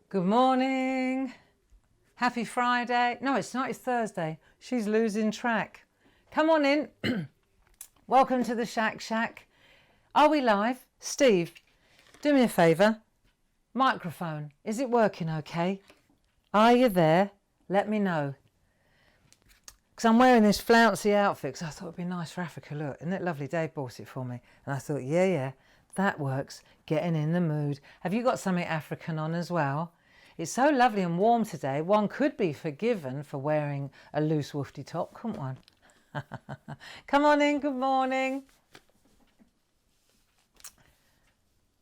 Good morning. Happy Friday. No, it's not. It's Thursday. She's losing track. Come on in. Welcome to the SHAC. Are we live? Steve, do me a favour. Microphone. Is it working okay? Are you there? Let me know. Because I'm wearing this flouncy outfit because I thought it'd be nice for Africa. Look, isn't it lovely? Dave bought it for me. And I thought, yeah, that works. Getting in the mood. Have you got something African on as well? It's so lovely and warm today. One could be forgiven for wearing a loose woofty top, couldn't one? Come on in, good morning.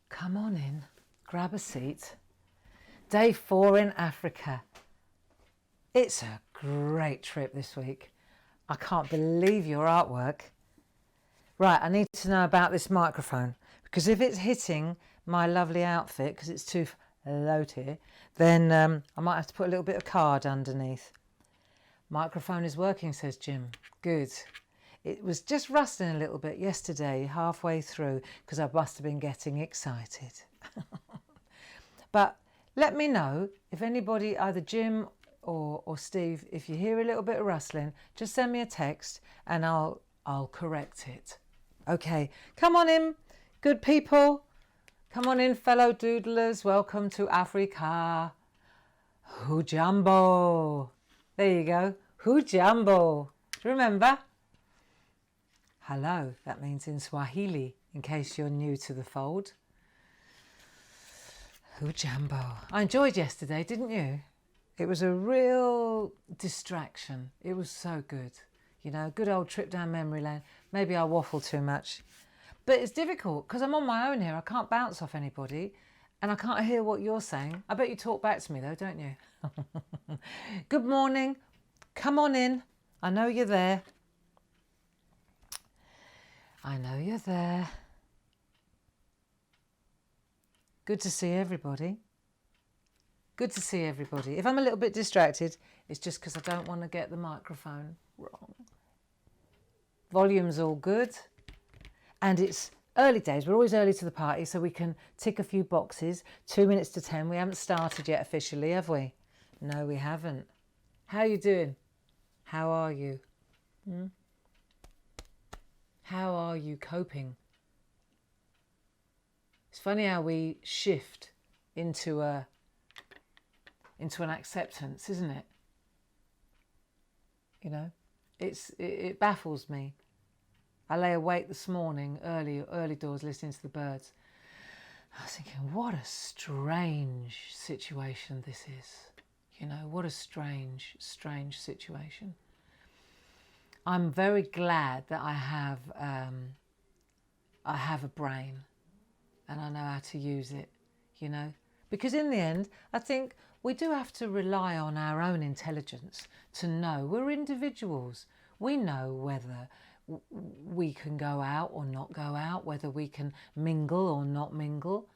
Come on in, grab a seat. Day 4 in Africa. It's a great trip this week. I can't believe your artwork. Right, I need to know about this microphone because if it's hitting my lovely outfit, because it's too low tier, then I might have to put a little bit of card underneath. Microphone is working, says Jim. Good. It was just rustling a little bit yesterday, halfway through, because I must have been getting excited. But let me know if anybody, either Jim or Steve, if you hear a little bit of rustling, just send me a text and I'll correct it. Okay, come on in, good people. Come on in, fellow doodlers. Welcome to Africa. Hujambo. There you go. Hujambo. Do you remember? Hello. That means in Swahili, in case you're new to the fold. Hujambo. I enjoyed yesterday, didn't you? It was a real distraction. It was so good. You know, good old trip down memory lane. Maybe I waffle too much. But it's difficult because I'm on my own here. I can't bounce off anybody and I can't hear what you're saying. I bet you talk back to me though, don't you? Good morning. Come on in. I know you're there. I know you're there. Good to see everybody. Good to see everybody. If I'm a little bit distracted, it's just because I don't want to get the microphone wrong. Volume's all good. And it's early days. We're always early to the party, so we can tick a few boxes. 2 minutes to 10. We haven't started yet officially, have we? No, we haven't. How are you doing? How are you? How are you coping? It's funny how we shift into an acceptance, isn't it? You know, it baffles me. I lay awake this morning, early doors, listening to the birds. I was thinking, what a strange situation this is. You know, what a strange situation. I'm very glad that I have a brain and I know how to use it, you know. Because in the end, I think we do have to rely on our own intelligence to know we're individuals. We know whether we can go out or not go out, whether we can mingle or not mingle,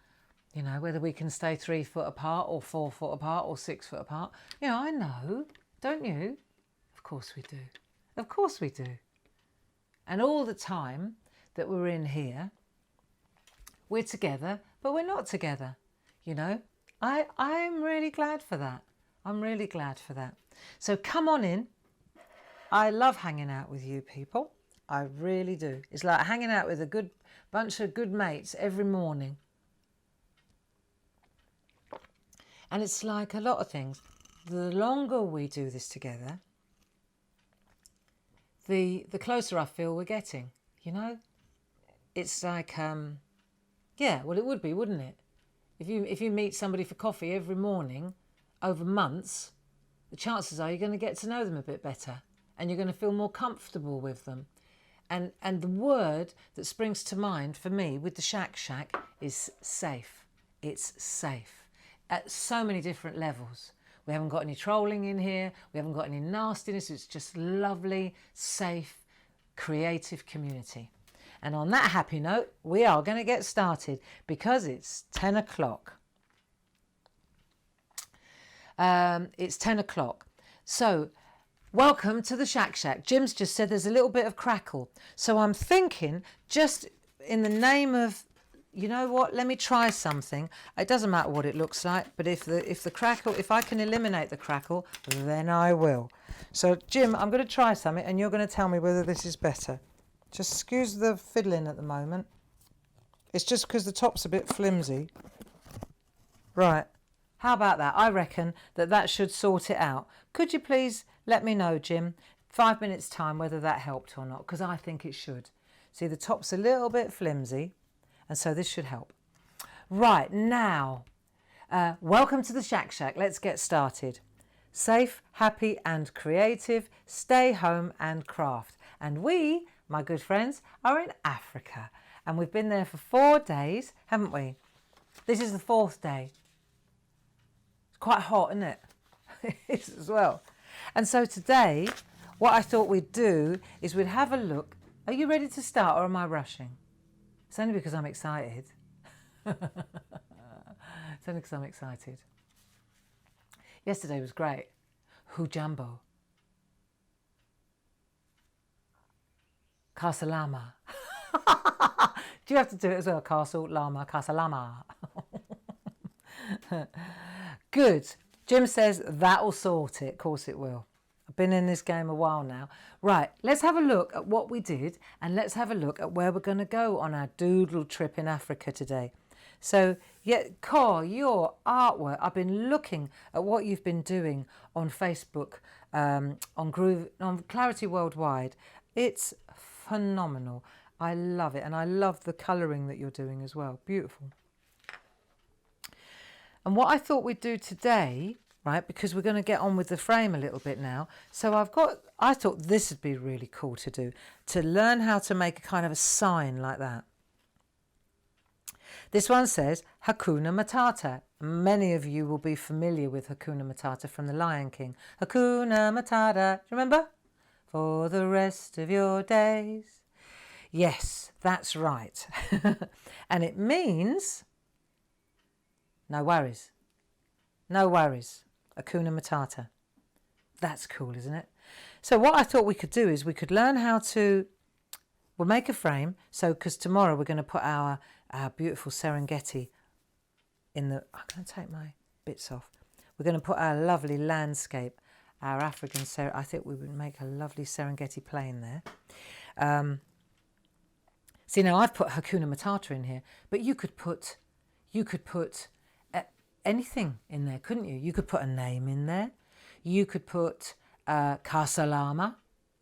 you know, whether we can stay 3 foot apart or 4 foot apart or 6 foot apart. You know, I know, don't you? Of course we do. Of course we do. And all the time that we're in here, we're together, but we're not together, you know. I'm really glad for that. I'm really glad for that. So come on in. I love hanging out with you people. I really do. It's like hanging out with a good bunch of good mates every morning. And it's like a lot of things. The longer we do this together, the closer I feel we're getting, you know? It's like, yeah, well it would be, wouldn't it? If you meet somebody for coffee every morning over months, the chances are you're going to get to know them a bit better and you're going to feel more comfortable with them. And the word that springs to mind for me with the SHAC is safe. It's safe at so many different levels. We haven't got any trolling in here. We haven't got any nastiness. It's just lovely, safe, creative community. And on that happy note, we are going to get started because it's 10 o'clock. It's 10 o'clock. So welcome to the SHAC. Jim's just said there's a little bit of crackle. So I'm thinking, just in the name of you know what? Let me try something. It doesn't matter what it looks like, but if the crackle, if I can eliminate the crackle, then I will. So Jim, I'm going to try something, and you're going to tell me whether this is better. Just excuse the fiddling at the moment. It's just because the top's a bit flimsy. Right. How about that? I reckon that should sort it out. Could you please let me know, Jim, 5 minutes time, whether that helped or not? Because I think it should. See, the top's a little bit flimsy, and so this should help. Right, now, welcome to the SHAC. Let's get started. Safe, happy and creative, stay home and craft. And we, my good friends, are in Africa. And we've been there for 4 days, haven't we? This is the 4th day. It's quite hot, isn't it? It is as well. And so today, what I thought we'd do is we'd have a look. Are you ready to start, or am I rushing? It's only because I'm excited. It's only because I'm excited. Yesterday was great. Hujambo. Casalama. Do you have to do it as well? Castle, Lama, Casalama. Good. Jim says that'll sort it. Of course it will. I've been in this game a while now. Right, let's have a look at what we did, and let's have a look at where we're going to go on our doodle trip in Africa today. So, yeah, your artwork. I've been looking at what you've been doing on Facebook, on Clarity Worldwide. It's phenomenal. I love it, and I love the colouring that you're doing as well. Beautiful. And what I thought we'd do today, right, because we're going to get on with the frame a little bit now. So I thought this would be really cool to do, to learn how to make a kind of a sign like that. This one says Hakuna Matata. Many of you will be familiar with Hakuna Matata from The Lion King. Hakuna Matata. Do you remember? For the rest of your days. Yes, that's right. And it means no worries. No worries. Hakuna Matata. That's cool, isn't it? So what I thought we could do is we could learn how to, we'll make a frame. So, because tomorrow we're going to put our beautiful Serengeti in the, I'm going to take my bits off. We're going to put our lovely landscape, our African, I think we would make a lovely Serengeti plain there. See, now I've put Hakuna Matata in here, but you could put anything in there, couldn't you? You could put a name in there. You could put Casalama,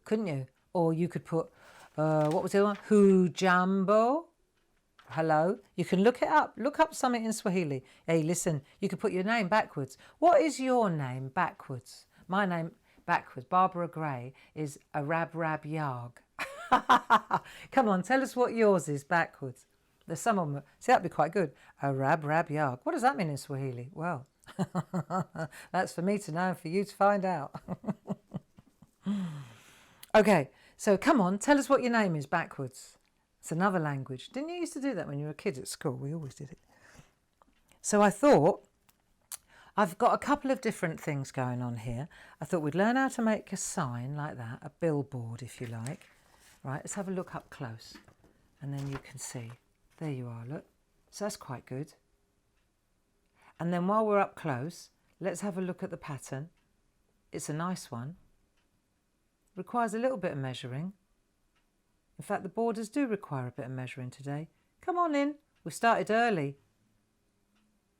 couldn't you? Or you could put, what was the other one? Hujambo. Hello. You can look it up. Look up something in Swahili. Hey, listen, you could put your name backwards. What is your name backwards? My name backwards, Barbara Gray, is Arab Rab Yarg. Come on, tell us what yours is backwards. There's some of them. See, that'd be quite good. Arab Rab Yarg. What does that mean in Swahili? Well, that's for me to know and for you to find out. Okay, so come on, tell us what your name is backwards. It's another language. Didn't you used to do that when you were a kid at school? We always did it. So I thought, I've got a couple of different things going on here. I thought we'd learn how to make a sign like that, a billboard if you like. Right, let's have a look up close and then you can see. There you are, look. So that's quite good. And then while we're up close, let's have a look at the pattern. It's a nice one. Requires a little bit of measuring. In fact, the borders do require a bit of measuring today. Come on in. We've started early.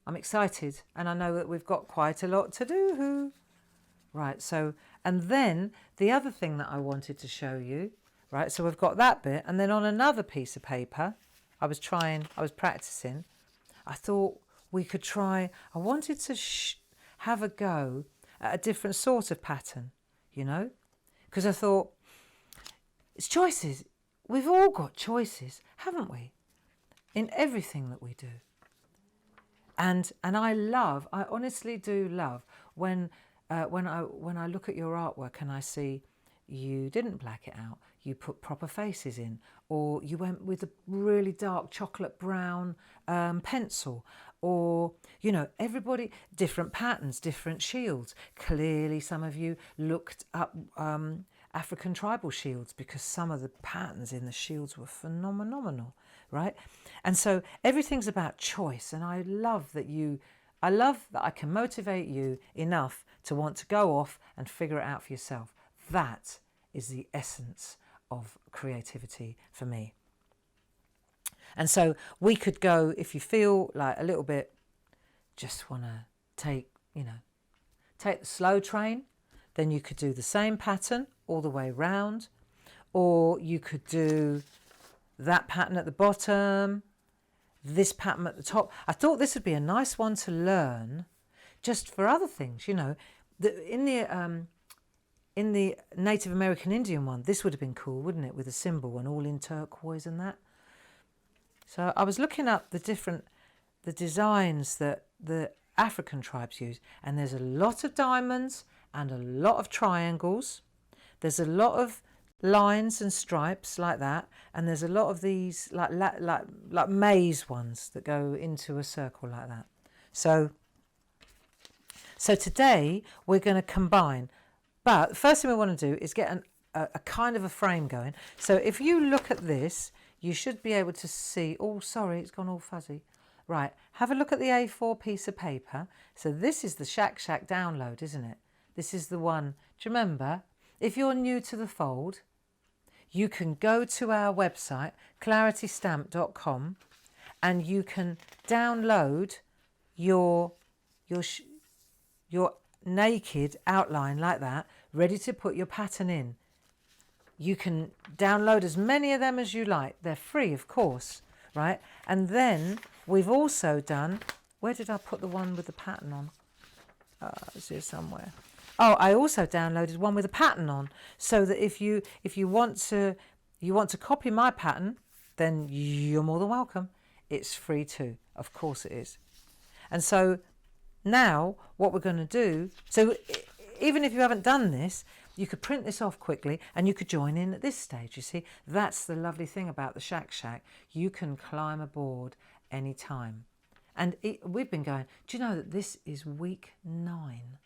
I'm excited and I know that we've got quite a lot to do. Right, so, and then the other thing that I wanted to show you, right, so we've got that bit, and then on another piece of paper, I was practicing, I thought we could try, I wanted to have a go at a different sort of pattern, you know, because I thought, it's choices. We've all got choices, haven't we, in everything that we do. And I honestly do love when I look at your artwork and I see you didn't black it out, you put proper faces in, or you went with a really dark chocolate brown pencil, or, you know, everybody, different patterns, different shields. Clearly some of you looked up African tribal shields, because some of the patterns in the shields were phenomenal, right? And so everything's about choice. And I love that I can motivate you enough to want to go off and figure it out for yourself. That is the essence of creativity for me. And so we could go, if you feel like a little bit, just want to take the slow train, then you could do the same pattern all the way round, or you could do that pattern at the bottom, this pattern at the top. I thought this would be a nice one to learn just for other things, in the Native American Indian one, this would have been cool, wouldn't it, with a symbol and all in turquoise and that. So I was looking up the designs that the African tribes use, and there's a lot of diamonds and a lot of triangles. There's a lot of lines and stripes like that, and there's a lot of these like maze ones that go into a circle like that. So today we're going to combine, but the first thing we want to do is get a kind of a frame going. So if you look at this, you should be able to see, oh sorry, it's gone all fuzzy. Right, have a look at the A4 piece of paper. So this is the SHAC download, isn't it? This is the one. Do you remember? If you're new to the fold, you can go to our website, claritystamp.com, and you can download your naked outline like that, ready to put your pattern in. You can download as many of them as you like. They're free, of course, right? And then we've also done, where did I put the one with the pattern on? It's here somewhere. Oh, I also downloaded one with a pattern on, so that if you want to copy my pattern, then you're more than welcome. It's free too, of course it is. And so now what we're going to do, so even if you haven't done this, you could print this off quickly and you could join in at this stage. You see, that's the lovely thing about the SHAC. You can climb aboard anytime. And we've been going, do you know that this is week 9?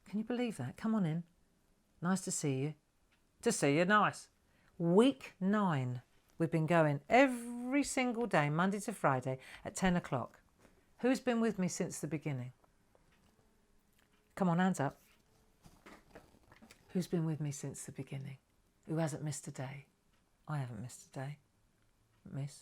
Can you believe that? Come on in. Nice to see you. To see you, nice. Week 9. We've been going every single day, Monday to Friday at 10 o'clock. Who's been with me since the beginning? Come on, hands up. Who's been with me since the beginning? Who hasn't missed a day? I haven't missed a day. Miss.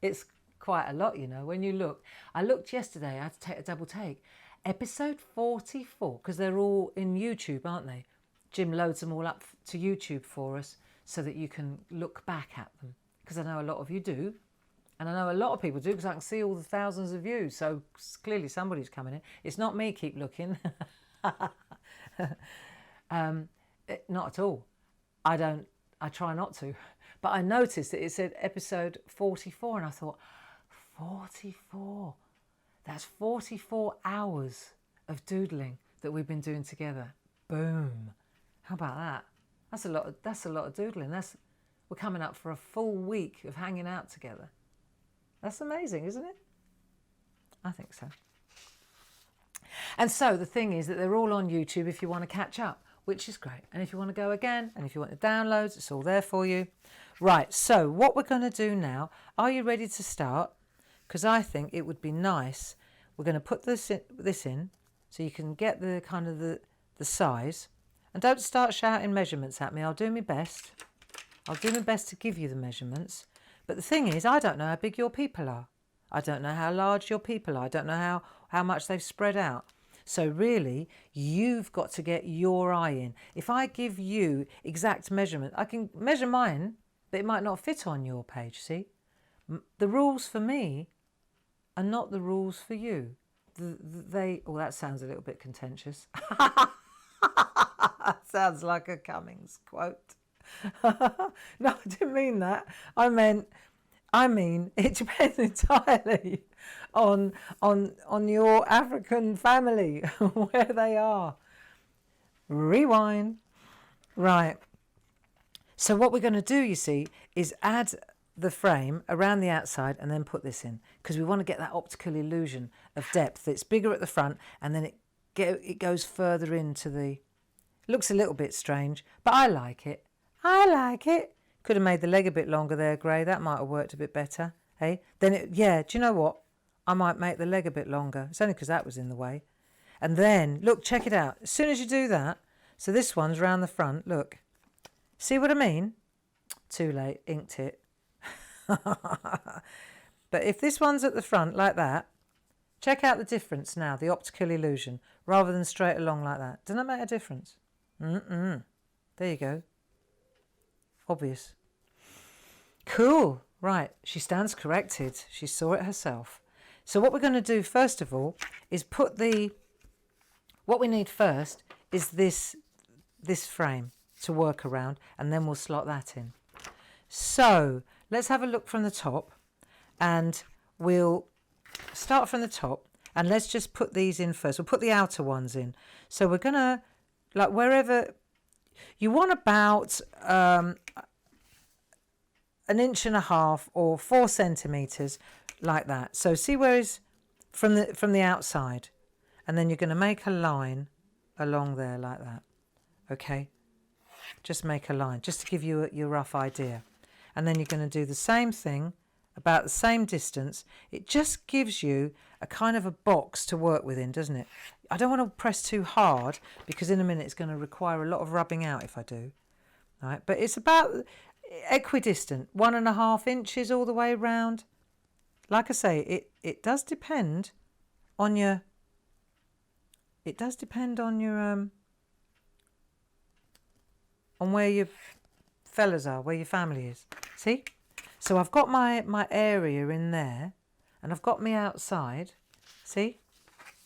It's quite a lot, when you look. I looked yesterday, I had to take a double take. Episode 44, because they're all in YouTube, aren't they? Jim loads them all up to YouTube for us so that you can look back at them. Because I know a lot of you do. And I know a lot of people do, because I can see all the thousands of views. So clearly somebody's coming in. It's not me, keep looking. Not at all. I try not to. But I noticed that it said episode 44, and I thought, 44? That's 44 hours of doodling that we've been doing together. Boom. How about that? That's a lot of doodling. We're coming up for a full week of hanging out together. That's amazing, isn't it? I think so. And so the thing is that they're all on YouTube if you want to catch up, which is great. And if you want to go again, and if you want the downloads, it's all there for you. Right, so what we're going to do now, are you ready to start? Because I think it would be nice. We're going to put this in so you can get the kind of the size. And don't start shouting measurements at me. I'll do my best. I'll do my best to give you the measurements. But the thing is, I don't know how big your people are. I don't know how large your people are. I don't know how much they've spread out. So really, you've got to get your eye in. If I give you exact measurement, I can measure mine, but it might not fit on your page, see? The rules for me are not the rules for you. That sounds a little bit contentious. Sounds like a Cummings quote. No, I didn't mean that. I mean, it depends entirely on your African family, where they are. Rewind. Right. So what we're going to do, you see, is add the frame around the outside and then put this in, because we want to get that optical illusion of depth. It's bigger at the front and then it goes further into the... Looks a little bit strange, but I like it. I like it. Could have made the leg a bit longer there, Gray. That might have worked a bit better. Hey, then yeah, do you know what? I might make the leg a bit longer. It's only because that was in the way. And then, look, check it out. As soon as you do that, so this one's round the front, look. See what I mean? Too late, inked it. But if this one's at the front like that, check out the difference now, the optical illusion, rather than straight along like that. Doesn't that make a difference? There you go. Obvious. Cool. Right, she stands corrected. She saw it herself. So what we're going to do first of all is put what we need first is this frame to work around, and then we'll slot that in. So let's have a look from the top, and we'll start from the top, and let's just put these in first. We'll put the outer ones in. So we're going to, like, wherever you want, about an inch and a half or 4 centimeters, like that. So see where is from the outside, and then you're going to make a line along there like that. Okay, just make a line just to give you your rough idea, and then you're going to do the same thing about the same distance. It just gives you a kind of a box to work within, doesn't it? I don't want to press too hard because in a minute it's going to require a lot of rubbing out if I do. All right, but it's about equidistant, 1.5 inches all the way around. Like I say, it does depend on your. It does depend on your on where your fellas are, where your family is. See? So I've got my area in there, and I've got me outside. See?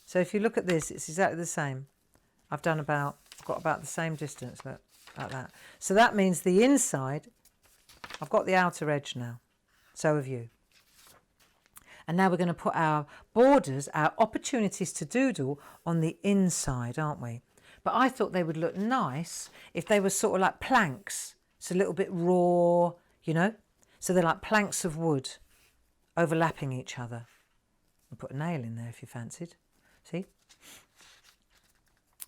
So if you look at this, it's exactly the same. I've got about the same distance, look, like that. So that means the inside, I've got the outer edge now. So have you. And now we're going to put our borders, our opportunities to doodle, on the inside, aren't we? But I thought they would look nice if they were sort of like planks. It's a little bit raw, you know? So they're like planks of wood overlapping each other. I'll put a nail in there if you fancied. See?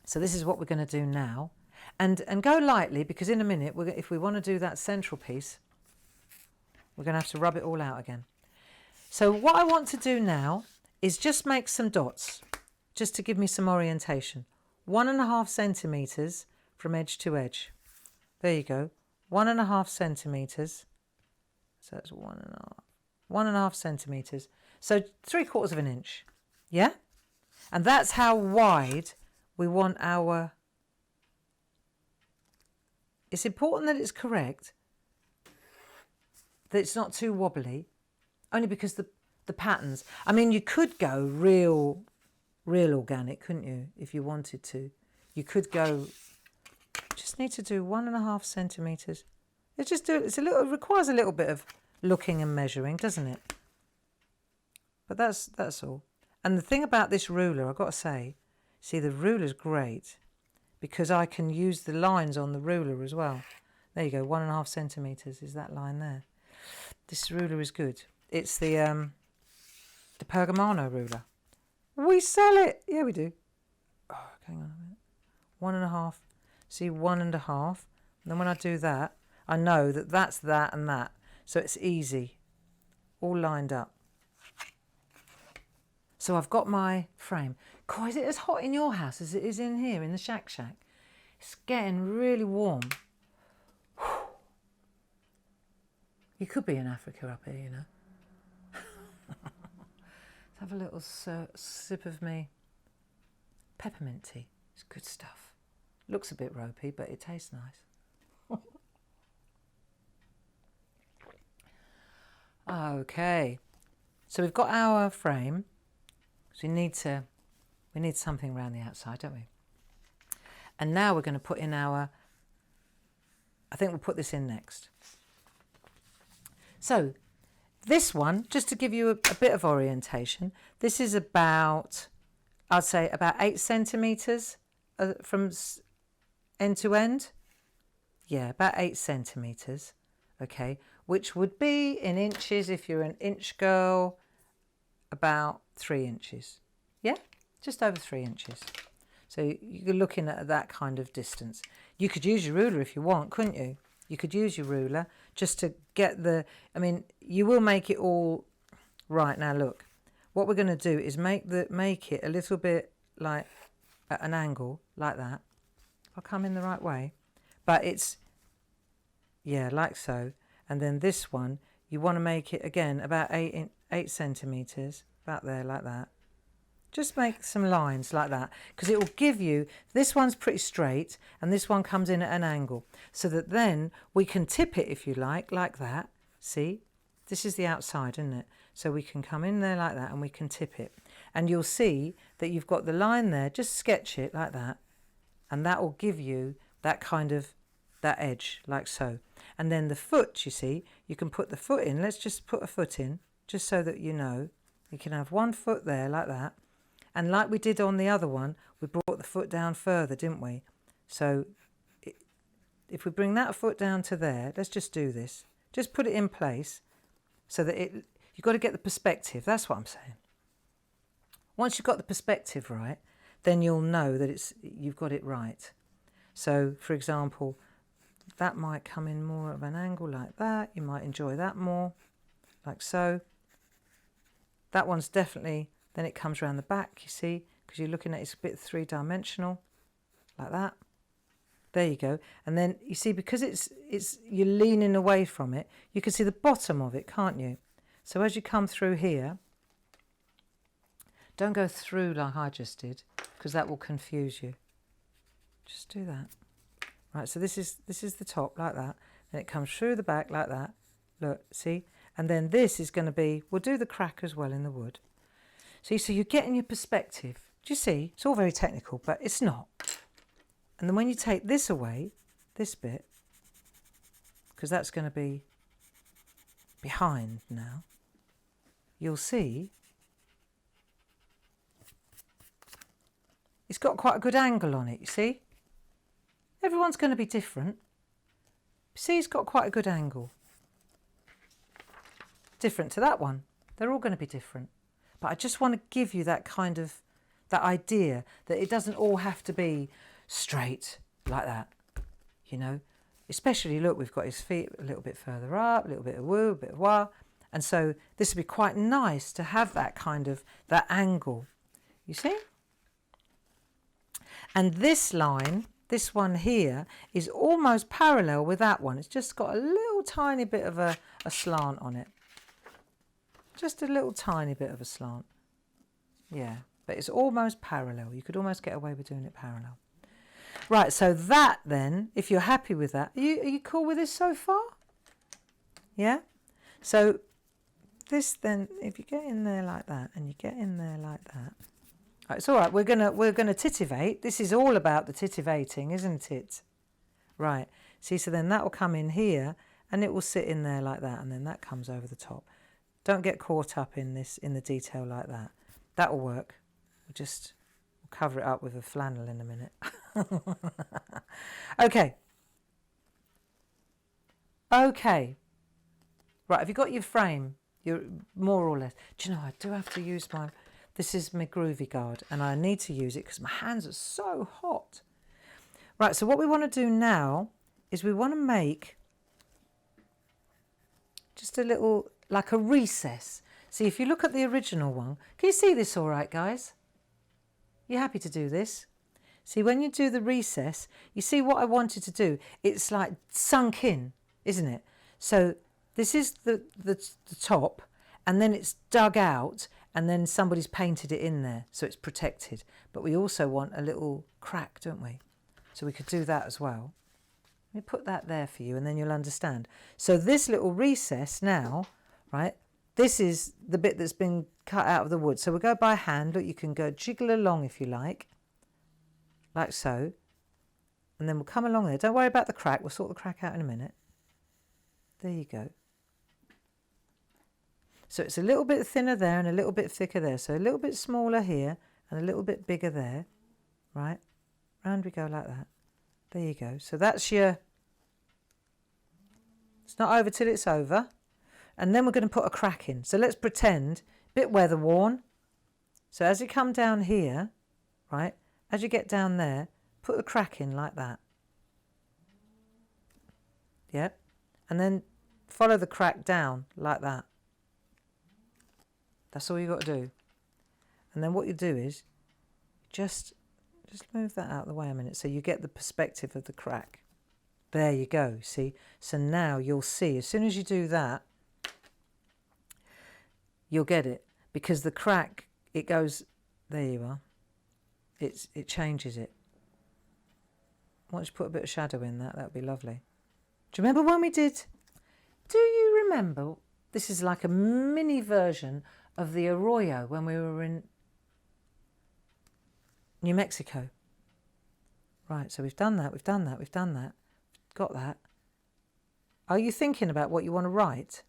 So this is what we're going to do now. And go lightly, because in a minute, if we want to do that central piece, we're going to have to rub it all out again. So what I want to do now is just make some dots, just to give me some orientation. 1.5 centimetres from edge to edge. There you go. 1.5 centimetres. So that's 1.5 centimetres. So 3/4 of an inch. Yeah? And that's how wide we want our... It's important that it's correct, that it's not too wobbly. Only because the patterns, I mean, you could go real organic, couldn't you, if you wanted to? You could go, just need to do 1.5 centimetres. Let's just do it. It requires a little bit of looking and measuring, doesn't it? But that's all. And the thing about this ruler, I've got to say, see, the ruler's great because I can use the lines on the ruler as well. There you go, 1.5 centimetres is that line there. This ruler is good. It's the Pergamano ruler. We sell it. Yeah, we do. Oh, hang on a minute. 1.5. See, 1.5. And then when I do that, I know that that's that and that. So it's easy. All lined up. So I've got my frame. God, is it as hot in your house as it is in here in the SHAC? It's getting really warm. You could be in Africa up here, you know. Let's have a little sip of me peppermint tea. It's good stuff. Looks a bit ropey, but it tastes nice. Okay, so we've got our frame. So we need something around the outside, don't we? And now we're going to put in I think we'll put this in next. So this one, just to give you a bit of orientation, this is about, I'd say about 8 centimetres from end to end. Yeah, about 8 centimetres, okay, which would be in inches, if you're an inch girl, about 3 inches. Yeah, just over 3 inches. So you're looking at that kind of distance. You could use your ruler if you want, couldn't you? You could use your ruler just to get the, I mean, you will make it all right. Now look, what we're going to do is make it a little bit like at an angle like that. I'll come in the right way, but it's, yeah, like so. And then this one, you want to make it again about 8 centimeters, about there, like that. Just make some lines like that, because it will give you, this one's pretty straight and this one comes in at an angle, so that then we can tip it if you like that. See, this is the outside, isn't it? So we can come in there like that and we can tip it, and you'll see that you've got the line there. Just sketch it like that, and that will give you that kind of, that edge like so. And then the foot, you see, you can put the foot in. Let's just put a foot in, just so that you know. You can have one foot there like that. And like we did on the other one, we brought the foot down further, didn't we? So if we bring that foot down to there, let's just do this. Just put it in place so that you've got to get the perspective. That's what I'm saying. Once you've got the perspective right, then you'll know that you've got it right. So, for example, that might come in more of an angle like that. You might enjoy that more, like so. That one's definitely... Then it comes around the back, you see, because you're looking at it's a bit three-dimensional, like that. There you go. And then you see, because you're leaning away from it, you can see the bottom of it, can't you? So as you come through here, don't go through like I just did, because that will confuse you. Just do that. Right, so this is the top like that. Then it comes through the back like that. Look, see? And then this is going to be, we'll do the crack as well in the wood. See, so you're getting your perspective. Do you see? It's all very technical, but it's not. And then when you take this away, this bit, because that's going to be behind now, you'll see it's got quite a good angle on it, you see? Everyone's going to be different. See, it's got quite a good angle. Different to that one. They're all going to be different. But I just want to give you that kind of, that idea that it doesn't all have to be straight like that, you know. Especially, look, we've got his feet a little bit further up, a little bit of woo, a bit of wah. And so this would be quite nice to have that kind of, that angle, you see. And this line, this one here, is almost parallel with that one. It's just got a little tiny bit of a slant on it. Just a little tiny bit of a slant. Yeah, but it's almost parallel. You could almost get away with doing it parallel. Right, so that then, if you're happy with that, are you cool with this so far? Yeah? So this then, if you get in there like that and you get in there like that. Right, it's all right, we're gonna titivate. This is all about the titivating, isn't it? Right. See, so then that will come in here and it will sit in there like that, and then that comes over the top. Don't get caught up in the detail like that. That will work. We'll cover it up with a flannel in a minute. Okay. Okay. Right, have you got your frame? You're more or less. Do you know, I do have to use this is my groovy guard, and I need to use it because my hands are so hot. Right, so what we want to do now is we want to make just a little, like a recess. See, if you look at the original one, can you see this all right, guys? You happy to do this? See, when you do the recess, you see what I wanted to do? It's like sunk in, isn't it? So this is the top, and then it's dug out, and then somebody's painted it in there, so it's protected. But we also want a little crack, don't we? So we could do that as well. Let me put that there for you, and then you'll understand. So this little recess now, right, this is the bit that's been cut out of the wood. So we'll go by hand. Look, you can go jiggle along if you like so. And then we'll come along there. Don't worry about the crack. We'll sort the crack out in a minute. There you go. So it's a little bit thinner there and a little bit thicker there. So a little bit smaller here and a little bit bigger there, right? Round we go like that. There you go. So that's your... It's not over till it's over. And then we're going to put a crack in. So let's pretend, a bit weather worn. So as you come down here, right, as you get down there, put the crack in like that. Yep. And then follow the crack down like that. That's all you got to do. And then what you do is just move that out of the way a minute so you get the perspective of the crack. There you go, see? So now you'll see, as soon as you do that, you'll get it. Because the crack, it goes, there you are. It changes it. Once you put a bit of shadow in that would be lovely. Do you remember when we did, do you remember, this is like a mini version of the Arroyo when we were in New Mexico. Right, so we've done that, we've done that, we've done that. Got that. Are you thinking about what you want to write?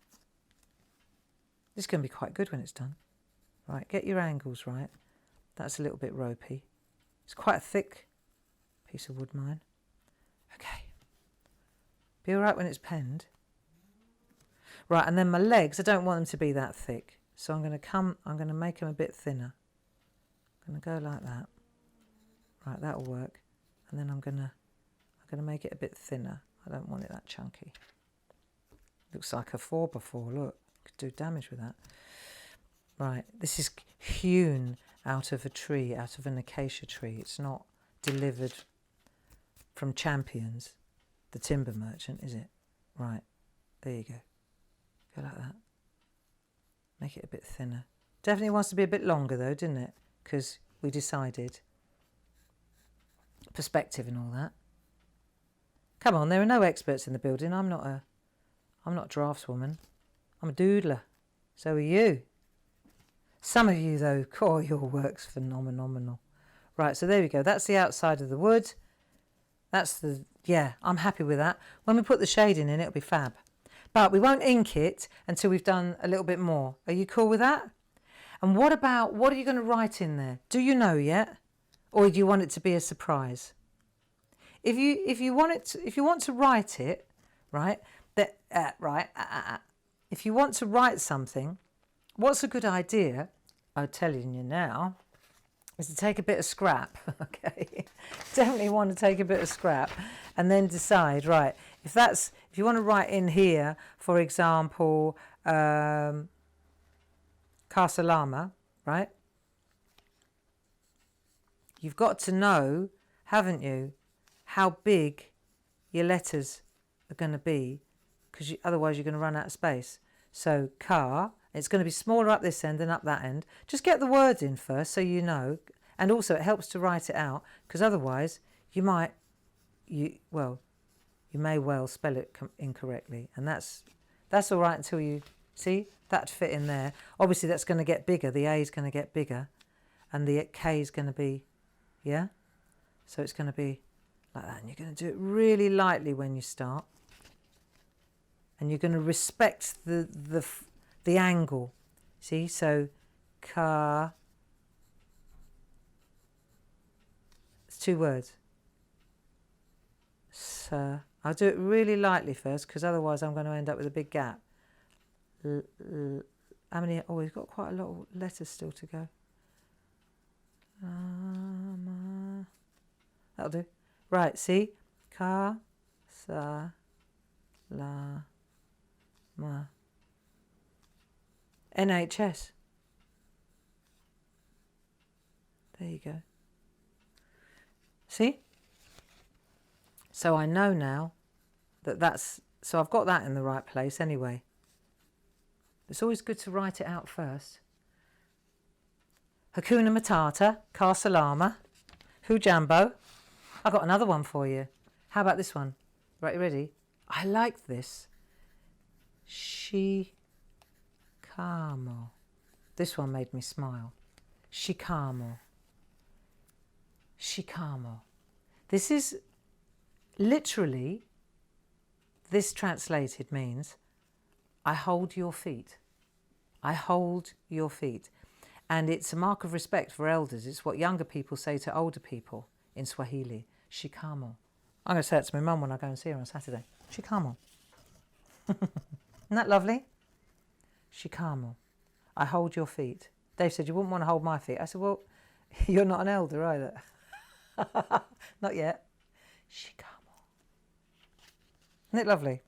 This is going to be quite good when it's done. Right, get your angles right. That's a little bit ropey. It's quite a thick piece of wood, mine. Okay. Be all right when it's penned. Right, and then my legs, I don't want them to be that thick. So I'm going to make them a bit thinner. I'm going to go like that. Right, that'll work. And then I'm going to make it a bit thinner. I don't want it that chunky. Looks like a 4x4, look. Could do damage with that. Right, this is hewn out of a tree, out of an acacia tree. It's not delivered from Champions, the timber merchant, is it? Right, there you go. Go like that. Make it a bit thinner. Definitely wants to be a bit longer though, didn't it? Because we decided perspective and all that. Come on, there are no experts in the building. I'm not a draftswoman. I'm a doodler. So are you. Some of you though, oh, your work's phenomenal. Right, so there we go. That's the outside of the wood. That's the, yeah, I'm happy with that. When we put the shading in, it'll be fab. But we won't ink it until we've done a little bit more. Are you cool with that? And what are you going to write in there? Do you know yet? Or do you want it to be a surprise? If you want to write it, right? If you want to write something, what's a good idea? I'm telling you now, is to take a bit of scrap. Okay, definitely want to take a bit of scrap, and then decide. Right, if you want to write in here, for example, Casa Llama, right? You've got to know, haven't you, how big your letters are going to be, because otherwise you're going to run out of space. So car, it's going to be smaller up this end than up that end. Just get the words in first so you know, and also it helps to write it out, because otherwise you may well spell it incorrectly, and that's all right until you see that fit in there. Obviously that's going to get bigger, the A is going to get bigger, and the K is going to be, yeah, so it's going to be like that, and you're going to do it really lightly when you start, and you're going to respect the angle. See, so car, it's 2 words. So I'll do it really lightly first, because otherwise I'm going to end up with a big gap. How many? Oh, we've got quite a lot of letters still to go. That'll do. Right, see? Ka, sa, la, ma. NHS. There you go. See? So I know now so I've got that in the right place anyway. It's always good to write it out first. Hakuna Matata, Casa Llama, Hujambo. I've got another one for you. How about this one? Right, you ready? I like this. Shikamo. This one made me smile. Shikamo. Shikamo. This is literally, this translated means, I hold your feet. I hold your feet. And it's a mark of respect for elders. It's what younger people say to older people in Swahili. Shikamo. I'm going to say it to my mum when I go and see her on Saturday. Shikamo. Isn't that lovely? Shikamo. I hold your feet. Dave said, you wouldn't want to hold my feet. I said, well, you're not an elder either. Not yet. Shikamo. Isn't it lovely?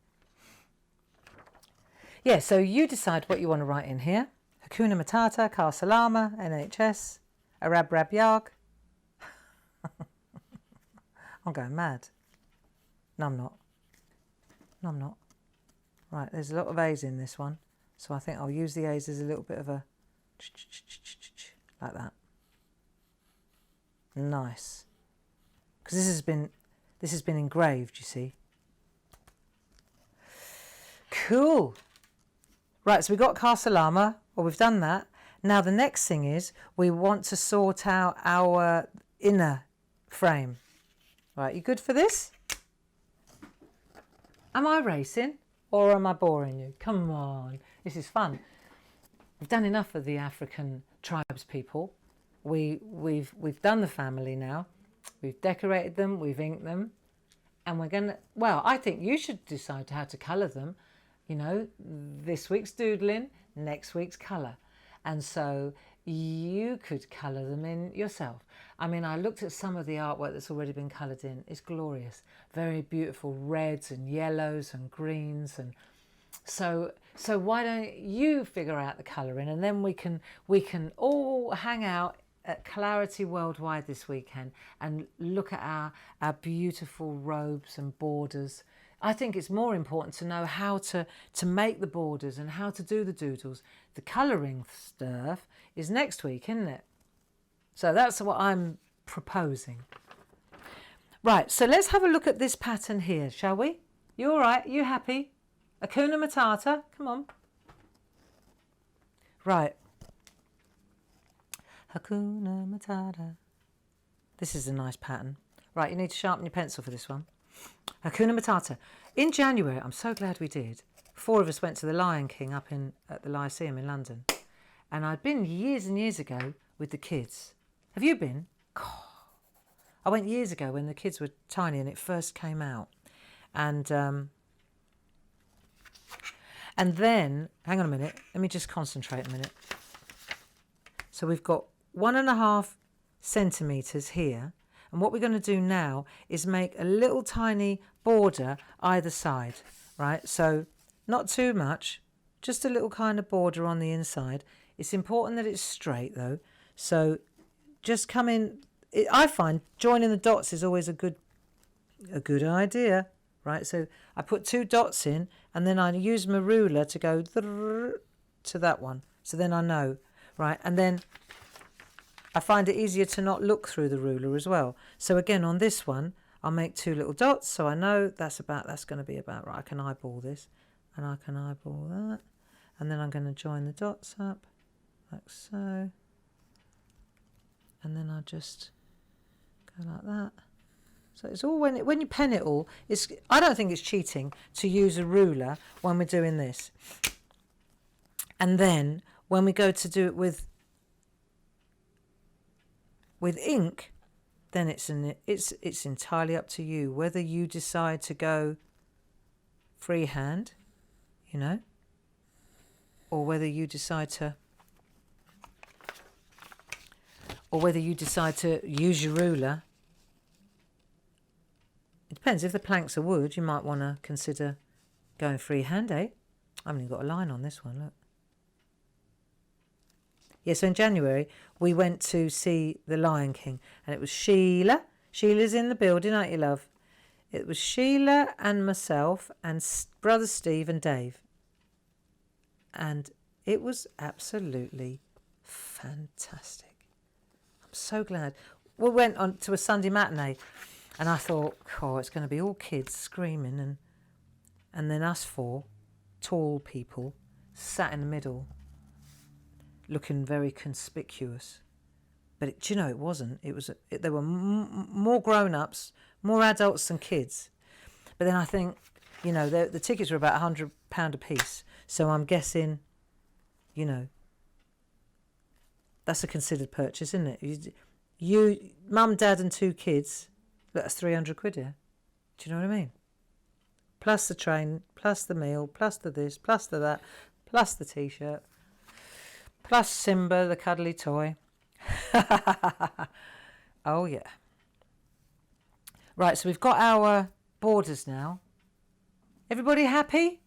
Yeah, so you decide what you want to write in here. Hakuna Matata, Ka Salama, NHS, Arab Rab Yag. I'm going mad. No, I'm not. No, I'm not. Right, there's a lot of A's in this one. So I think I'll use the A's as a little bit of a... like that. Nice. Because this has been engraved, you see. Cool. Right, so we've got Ka Salama. Well, we've done that. Now the next thing is we want to sort out our inner frame. Right, you good for this? Am I racing or am I boring you? Come on, this is fun. We've done enough of the African tribes people. We've done the family now. We've decorated them, we've inked them, and we're gonna, well, I think you should decide how to colour them. You know, this week's doodling, next week's colour. And so you could colour them in yourself. I mean, I looked at some of the artwork that's already been coloured in. It's glorious. Very beautiful reds and yellows and greens. And so why don't you figure out the colouring, and then we can all hang out at Clarity Worldwide this weekend and look at our beautiful robes and borders. I think it's more important to know how to make the borders and how to do the doodles. The colouring stuff is next week, isn't it? So that's what I'm proposing. Right, so let's have a look at this pattern here, shall we? You all right? You happy? Hakuna Matata, come on. Right. Hakuna Matata. This is a nice pattern. Right, you need to sharpen your pencil for this one. Hakuna Matata. In January, I'm so glad we did. 4 of us went to the Lion King up at the Lyceum in London. And I'd been years and years ago with the kids. Have you been? I went years ago when the kids were tiny and it first came out. And then, hang on a minute, let me just concentrate a minute. So we've got 1.5 centimetres here. And what we're going to do now is make a little tiny border either side, right? So not too much, just a little kind of border on the inside. It's important that it's straight though. So just come in. I find joining the dots is always a good idea, right? So I put 2 dots in and then I use my ruler to go to that one. So then I know, right? And then I find it easier to not look through the ruler as well. So again, on this one, I'll make 2 little dots. So I know that's going to be about right. I can eyeball this and I can eyeball that. And then I'm going to join the dots up like so. And then I'll just go like that. So it's all when you pen it all, I don't think it's cheating to use a ruler when we're doing this. And then when we go to do it with ink, then it's entirely up to you whether you decide to go freehand, you know, or whether you decide to use your ruler. It depends. If the planks are wood, you might want to consider going freehand, eh? I haven't even got a line on this one, look. Yeah, so in January, we went to see The Lion King, and it was Sheila. Sheila's in the building, aren't you, love? It was Sheila and myself and brother Steve and Dave. And it was absolutely fantastic. I'm so glad. We went on to a Sunday matinee, and I thought, oh, it's going to be all kids screaming, and then us 4 tall people sat in the middle, looking very conspicuous. But do you know, it wasn't. There were more grown-ups, more adults than kids. But then I think, you know, the tickets were about £100 a piece. So I'm guessing, you know, that's a considered purchase, isn't it? You mum, dad and 2 kids, that's 300 quid, yeah? Do you know what I mean? Plus the train, plus the meal, plus the this, plus the that, plus the T-shirt. Plus Simba, the cuddly toy. Oh, yeah. Right, so we've got our borders now. Everybody happy?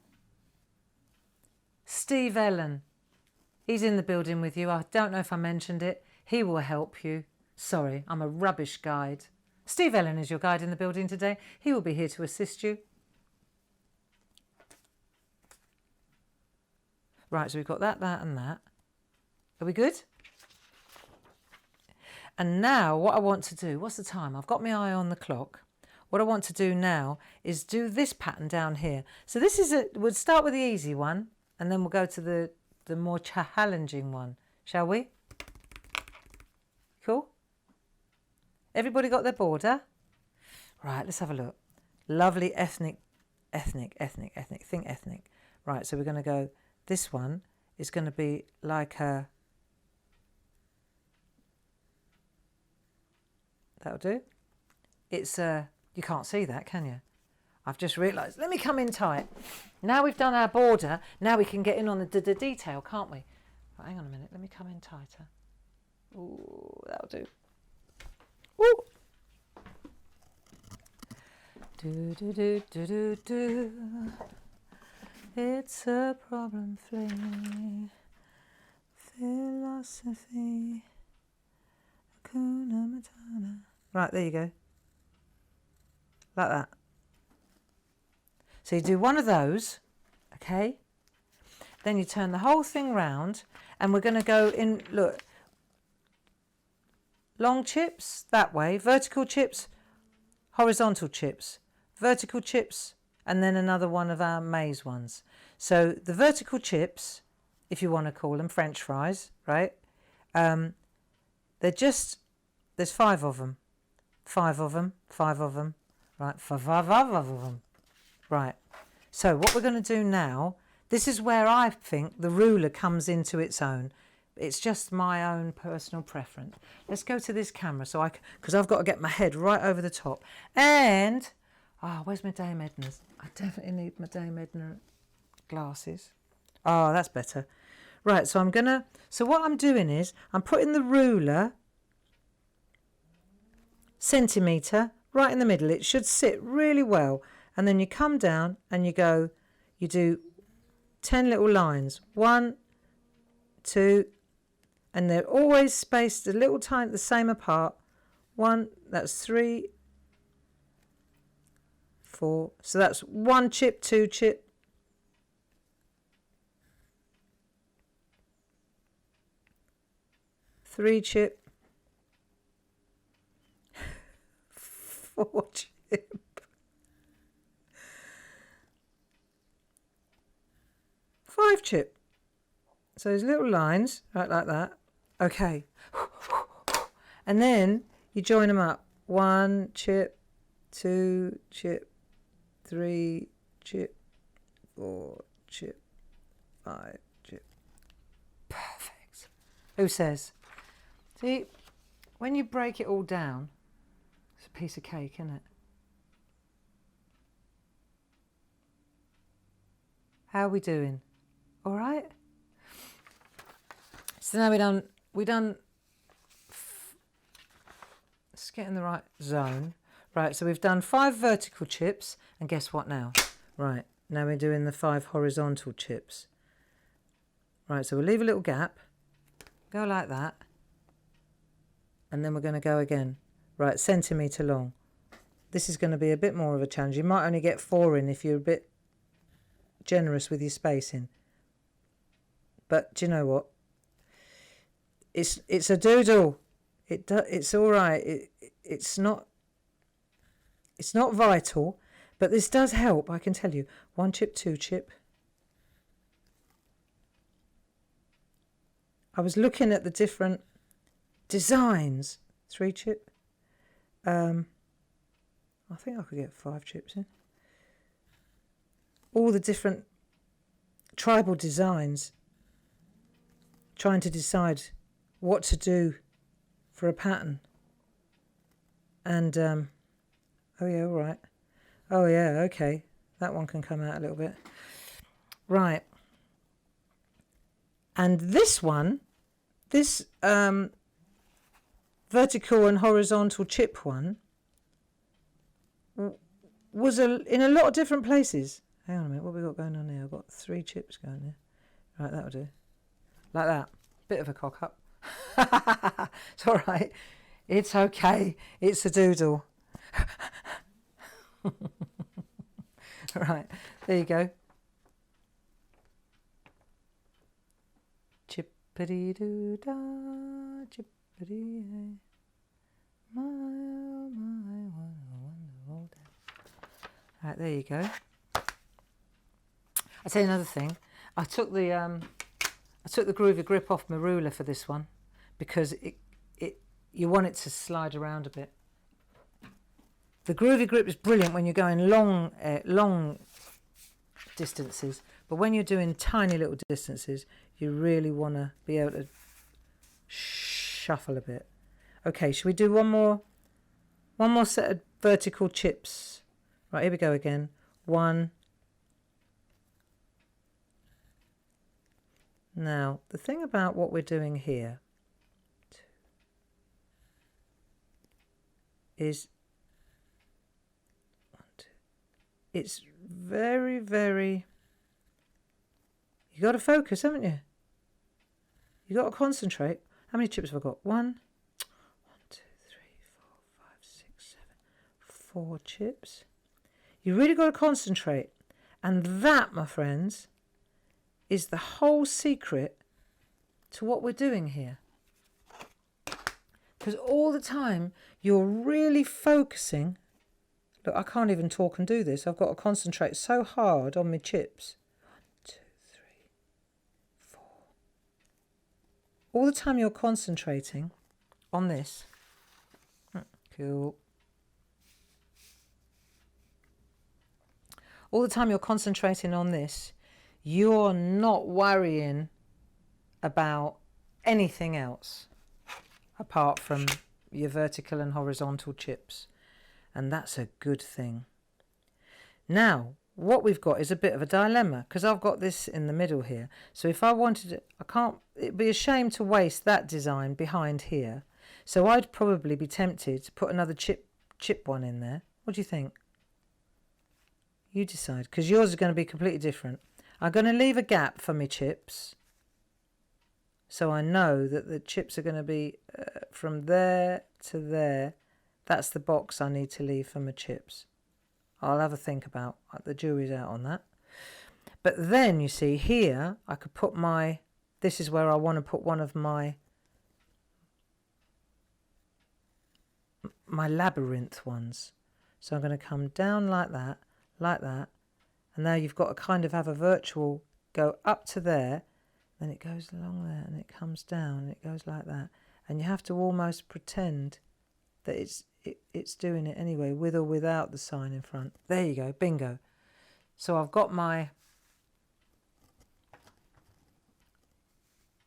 Steve Ellen, he's in the building with you. I don't know if I mentioned it. He will help you. Sorry, I'm a rubbish guide. Steve Ellen is your guide in the building today. He will be here to assist you. Right, so we've got that, that and that. Are we good? And now what I want to do, what's the time? I've got my eye on the clock. What I want to do now is do this pattern down here. So this is we'll start with the easy one and then we'll go to the more challenging one, shall we? Cool? Everybody got their border? Right, let's have a look. Lovely ethnic. Think ethnic. Right, so we're going to go, this one is going to be like a, that'll do. It's you can't see that, can you? I've just realised. Let me come in tight. Now we've done our border, now we can get in on the detail, can't we? Right, hang on a minute, let me come in tighter. Ooh, that'll do. Ooh. Do, do, do, do, do, do. It's a problem free philosophy. Hakuna Matata. Right, there you go. Like that. So you do one of those, okay? Then you turn the whole thing round and we're going to go in, look, long chips that way, vertical chips, horizontal chips, vertical chips, and then another one of our maize ones. So the vertical chips, if you want to call them French fries, right? They're just, there's 5 of them. 5 of them, 5 of them, right? 5 of them. Right. So what we're going to do now, this is where I think the ruler comes into its own. It's just my own personal preference. Let's go to this camera so because I've got to get my head right over the top. And, where's my Dame Edna's? I definitely need my Dame Edna glasses. Oh, that's better. Right, so so what I'm doing is I'm putting the ruler centimetre right in the middle. It should sit really well. And then you come down and you do 10 little lines. 1, 2, and they're always spaced a little tiny, the same apart. 1, that's 3, 4. So that's 1 chip, 2 chip. 3 chip. 4 chip. 5 chip. So there's little lines, right, like that. Okay. And then you join them up. 1 chip, 2 chip, 3 chip, 4 chip, 5 chip. Perfect. Who says? See, when you break it all down, it's a piece of cake, isn't it? How are we doing? All right. So now we done. Let's get in the right zone. Right. So we've done 5 vertical chips, and guess what now? Right. Now we're doing the 5 horizontal chips. Right. So we'll leave a little gap. Go like that, and then we're going to go again. Right. Centimetre long. This is going to be a bit more of a challenge. You might only get 4 in if you're a bit generous with your spacing. But do you know what? It's a doodle. It's all right. It's not vital, but this does help. I can tell you. 1 chip, 2 chip. I was looking at the different designs. 3 chip. I think I could get 5 chips in. All the different tribal designs. Trying to decide what to do for a pattern. And, oh yeah, all right. Oh yeah, okay. That one can come out a little bit. Right. And this one, this vertical and horizontal chip one, was in a lot of different places. Hang on a minute, what have we got going on here? I've got 3 chips going there. Right, that'll do. Like that. Bit of a cock up. It's all right. It's okay. It's a doodle. Right, there you go. Chippity-doo-dah, chippity-hey. My, oh my, what a wonderful day. Right, there you go. I'll tell you another thing. I took the groovy grip off my ruler for this one because you want it to slide around a bit. The groovy grip is brilliant when you're going long distances, but when you're doing tiny little distances, you really want to be able to shuffle a bit. Okay, should we do one more set of vertical chips? Right, here we go again. 1. Now, the thing about what we're doing here is it's very, very... You got to focus, haven't you? You got to concentrate. How many chips have I got? 1, 2, 3, 4, 5, 6, 7, 4 chips. You really got to concentrate. And that, my friends, is the whole secret to what we're doing here. Because all the time you're really focusing. Look, I can't even talk and do this. I've got to concentrate so hard on my chips. 1, 2, 3, 4. All the time you're concentrating on this. Cool. All the time you're concentrating on this, you're not worrying about anything else apart from your vertical and horizontal chips. And that's a good thing. Now, what we've got is a bit of a dilemma because I've got this in the middle here. So if I wanted it, it'd be a shame to waste that design behind here. So I'd probably be tempted to put another chip one in there. What do you think? You decide, because yours is going to be completely different. I'm going to leave a gap for my chips. So I know that the chips are going to be from there to there. That's the box I need to leave for my chips. I'll have a think about the jury's out on that. But then you see here, I could put this is where I want to put one of my labyrinth ones. So I'm going to come down like that. And now you've got to kind of have a virtual go up to there. Then it goes along there and it comes down and it goes like that. And you have to almost pretend that it's doing it anyway, with or without the sign in front. There you go, bingo. So I've got my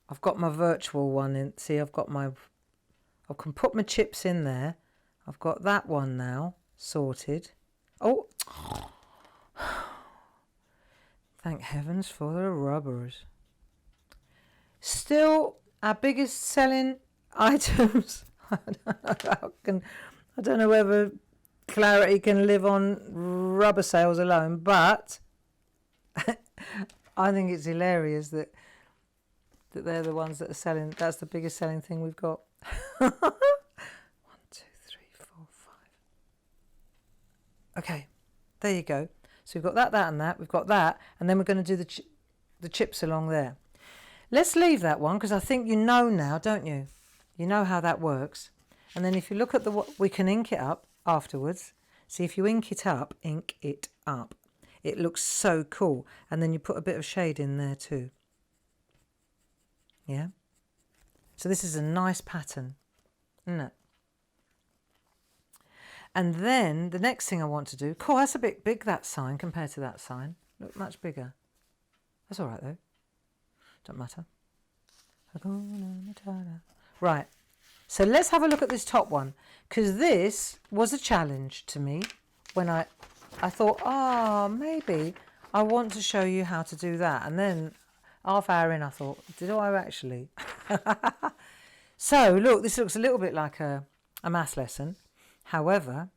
virtual one in. See, I can put my chips in there. I've got that one now sorted. Oh, thank heavens for the rubbers. Still, our biggest selling items. I don't know whether Clarity can live on rubber sales alone, but I think it's hilarious that they're the ones that are selling. That's the biggest selling thing we've got. 1, 2, 3, 4, 5. Okay, there you go. So we've got that, and that. We've got that, and then we're going to do the chips along there. Let's leave that one because I think you know now, don't you? You know how that works. And then if you look at we can ink it up afterwards. See, if you ink it up, it looks so cool. And then you put a bit of shade in there too. Yeah. So this is a nice pattern, isn't it? And then the next thing I want to do, cool, that's a bit big, that sign, compared to that sign. Look, much bigger. That's all right though. Don't matter. Hakuna Matata. Right. So let's have a look at this top one, because this was a challenge to me when I thought, maybe I want to show you how to do that. And then half hour in, I thought, did I actually? So look, this looks a little bit like a maths lesson. However,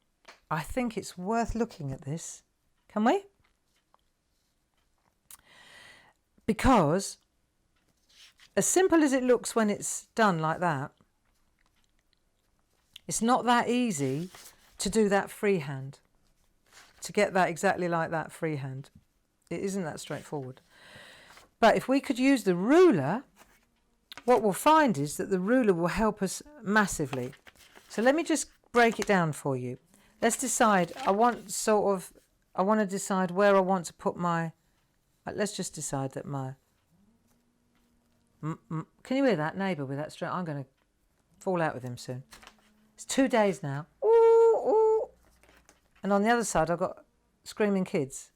I think it's worth looking at this. Can we? Because as simple as it looks when it's done like that, it's not that easy to do that freehand, to get that exactly like that freehand. It isn't that straightforward. But if we could use the ruler, what we'll find is that the ruler will help us massively. So let me just break it down for you. Let's decide, I want to decide where I want to put my, let's just decide that my, can you hear that neighbour with that string? I'm going to fall out with him soon. It's 2 days now. Ooh, ooh. And on the other side, I've got screaming kids.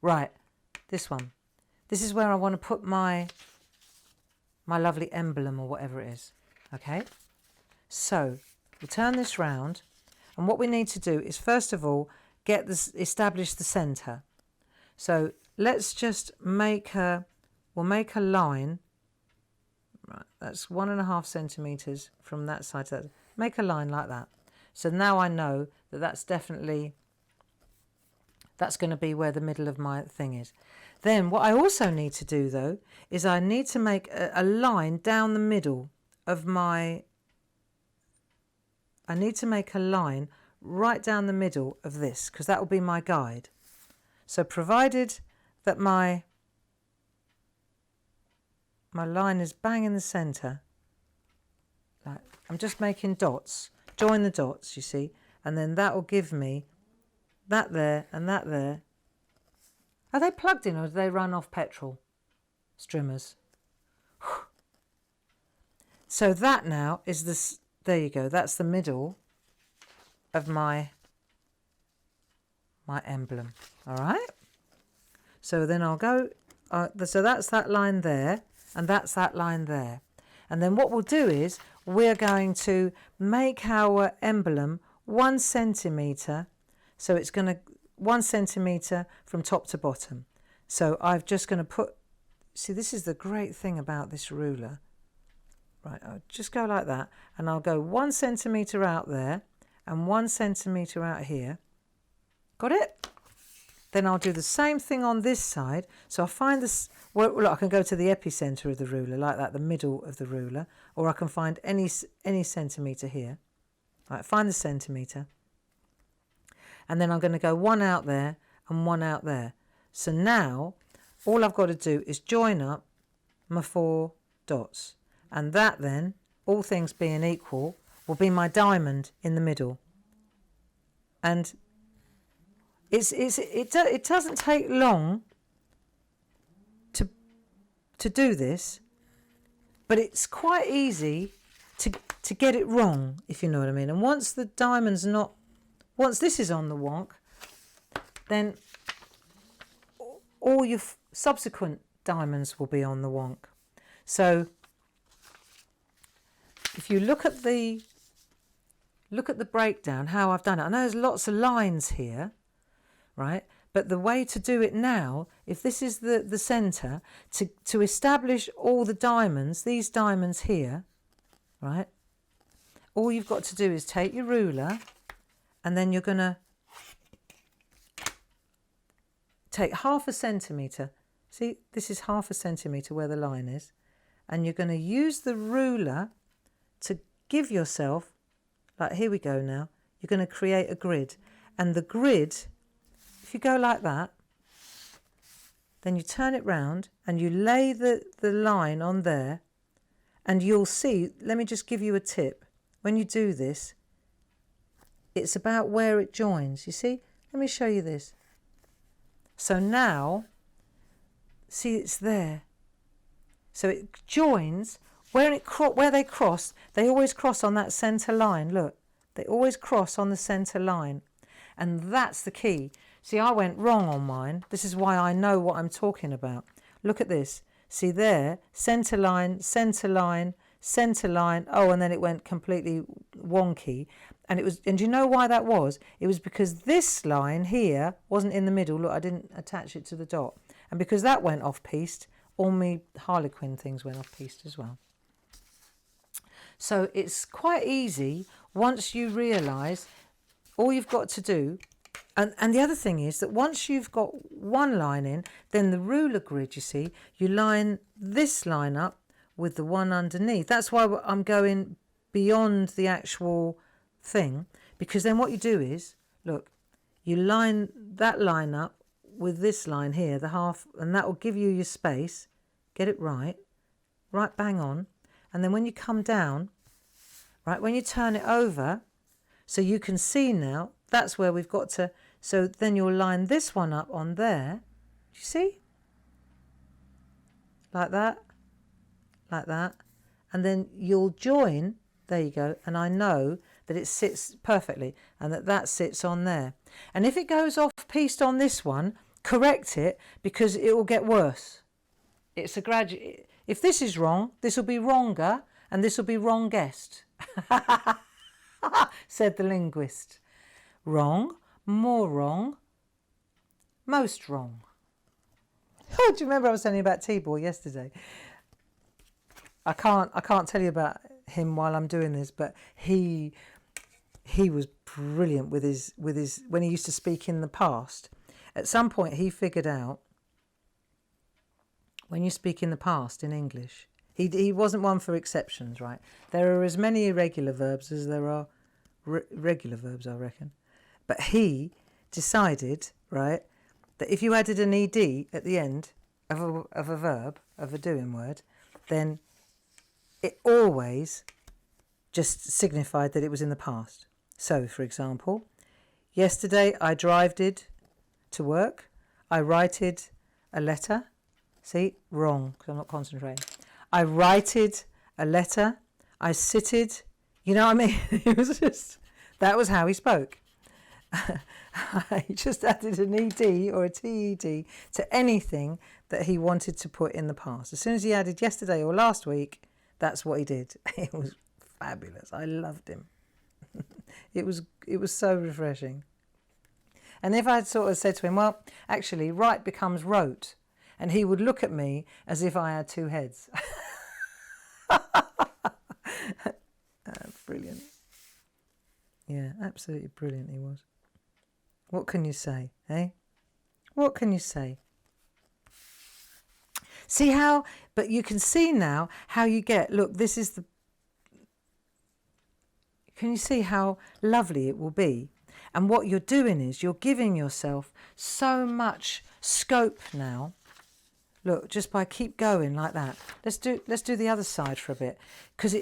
Right, this one. This is where I want to put my lovely emblem or whatever it is. Okay? So, we'll turn this round. And what we need to do is, first of all, establish the centre. So, let's just we'll make a line. Right, that's 1.5 centimetres from that side to that. Make a line like that. So now I know that that's going to be where the middle of my thing is. Then what I also need to do though, is I need to make a line down the middle of my, I need to make a line right down the middle of this, because that will be my guide. So provided that my line is bang in the centre, like, I'm just making dots, join the dots, you see, and then that will give me that there and that there. Are they plugged in or do they run off petrol? Streamers. So that now is this, there you go, that's the middle of my emblem, all right? So then I'll go, so that's that line there, and that's that line there. And then what we'll do is we're going to make our emblem 1 centimetre. So it's going to 1 centimetre from top to bottom. So I'm just going to put, see, this is the great thing about this ruler. Right, I'll just go like that, and I'll go 1 centimetre out there and 1 centimetre out here. Got it? Then I'll do the same thing on this side. So I'll find this, well, look, I can go to the epicentre of the ruler, like that, the middle of the ruler, or I can find any centimetre here. Right, find the centimetre. And then I'm going to go 1 out there and 1 out there. So now, all I've got to do is join up my 4 dots. And that then, all things being equal, will be my diamond in the middle. And it doesn't take long to do this, but it's quite easy to get it wrong, if you know what I mean. And once the diamond's not, once this is on the wonk, then all your subsequent diamonds will be on the wonk. So if you look at the breakdown, how I've done it, I know there's lots of lines here, right? But the way to do it now, if this is the centre, to establish all the diamonds, these diamonds here, right? All you've got to do is take your ruler, and then you're going to take 1/2 centimetre. See, this is 1/2 centimetre where the line is. And you're going to use the ruler to give yourself, like here we go now, you're going to create a grid. And the grid, if you go like that, then you turn it round and you lay the line on there, and you'll see, let me just give you a tip. When you do this, it's about where it joins, you see? Let me show you this. So now, see, it's there. So it joins, where they cross, they always cross on that centre line, look. They always cross on the centre line. And that's the key. See, I went wrong on mine. This is why I know what I'm talking about. Look at this. See there, centre line, centre line, centre line. Oh, and then it went completely wonky. And do you know why that was? It was because this line here wasn't in the middle. Look, I didn't attach it to the dot. And because that went off-piste, all my Harlequin things went off-piste as well. So it's quite easy once you realise all you've got to do. And the other thing is that once you've got one line in, then the ruler grid, you see, you line this line up with the one underneath. That's why I'm going beyond the actual thing, because then what you do is, look, you line that line up with this line here, the half, and that will give you your space. Get it right bang on. And then when you come down, right, when you turn it over, so you can see now, that's where we've got to, so then you'll line this one up on there. Do you see? Like that, and then you'll join, there you go, and I know that it sits perfectly and that sits on there. And if it goes off pieced on this one, correct it, because it will get worse. It's a gradual, if this is wrong, this will be wronger and this will be wrongest, said the linguist. Wrong, more wrong, most wrong. Oh, do you remember I was telling you about T-Boy yesterday? I can't tell you about him while I'm doing this, but he was brilliant with his when he used to speak in the past. At some point he figured out when you speak in the past in English, he wasn't one for exceptions, right? There are as many irregular verbs as there are regular verbs, I reckon. But he decided, right, that if you added an ed at the end of a verb, of a doing word, then it always just signified that it was in the past. So, for example, yesterday I drived to work. I writed a letter. See, wrong, because I'm not concentrating. I writed a letter. I sitted. You know what I mean? It was just, that was how he spoke. I just added an ed or a ted to anything that he wanted to put in the past. As soon as he added yesterday or last week, that's what he did. It was fabulous. I loved him. It was so refreshing. And if I'd sort of said to him, well, actually, write becomes wrote, and he would look at me as if I had two heads. Brilliant. Yeah, absolutely brilliant he was. What can you say, eh? What can you say? See how, but you can see now how you get, look, this is the, can you see how lovely it will be? And what you're doing is you're giving yourself so much scope now. Look, just by keep going like that. Let's do the other side for a bit, because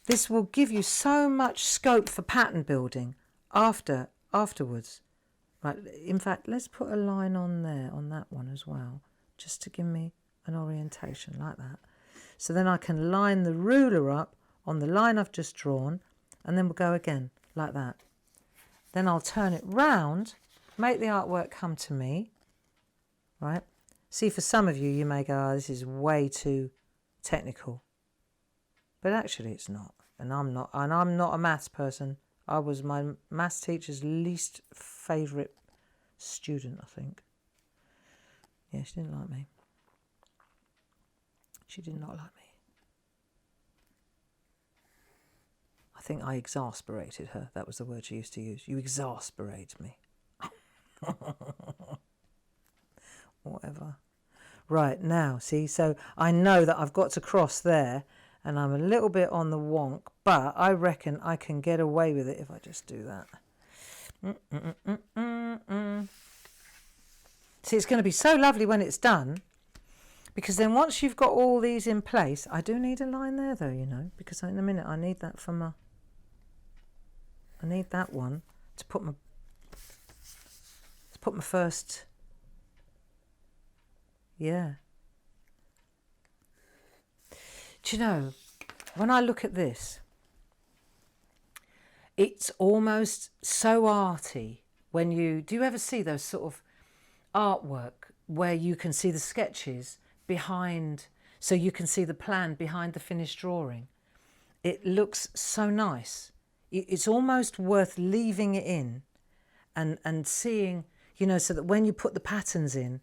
this will give you so much scope for pattern building afterwards. Right, in fact, let's put a line on there, on that one as well, just to give me an orientation like that. So then I can line the ruler up on the line I've just drawn, and then we'll go again like that. Then I'll turn it round, make the artwork come to me, right? See, for some of you, you may go, oh, this is way too technical. But actually it's not, and I'm not a maths person. I was my maths teacher's least favourite student, I think. Yeah, she didn't like me. She did not like me. I think I exasperated her. That was the word she used to use. You exasperate me. Whatever. Right, now, see, so I know that I've got to cross there, and I'm a little bit on the wonk, but I reckon I can get away with it if I just do that. See, it's going to be so lovely when it's done, because then once you've got all these in place, I do need a line there though, you know, because in a minute I need that for my, I need that one to put my first, yeah. Do you know, when I look at this, it's almost so arty when do you ever see those sort of artwork where you can see the sketches behind, so you can see the plan behind the finished drawing? It looks so nice. It's almost worth leaving it in and seeing, you know, so that when you put the patterns in,